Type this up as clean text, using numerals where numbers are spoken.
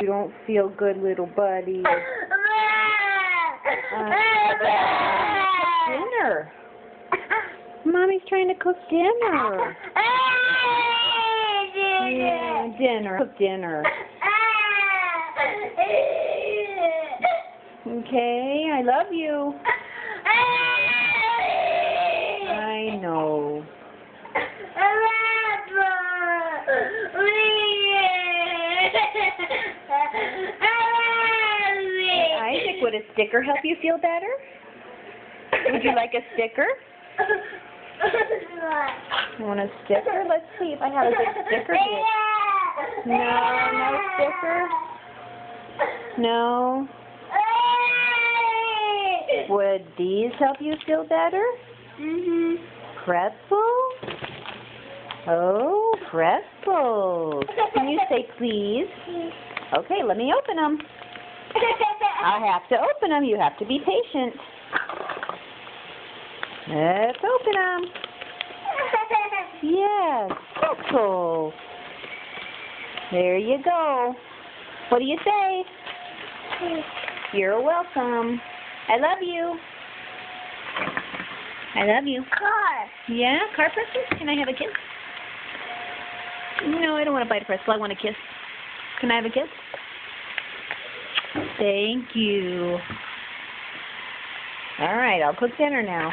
You don't feel good, little buddy. Dinner. Mommy's trying to cook dinner. Yeah, dinner. Cook dinner. Okay, I love you. I know. Isaac, would a sticker help you feel better? Would you like a sticker? You want a sticker? Let's see if I have a good sticker here. No, no sticker. No. Would these help you feel better? Pretzels? Oh, pretzels. Can you say please? Okay, let me open them. I have to open them. You have to be patient. Let's open them. Yes, pretzels. There you go. What do you say? You're welcome. I love you. I love you. Car. Yeah, car pretzels? Can I have a kiss? No, I don't want to bite a pretzel. I want a kiss. Can I have a kiss? Thank you. All right, I'll cook dinner now.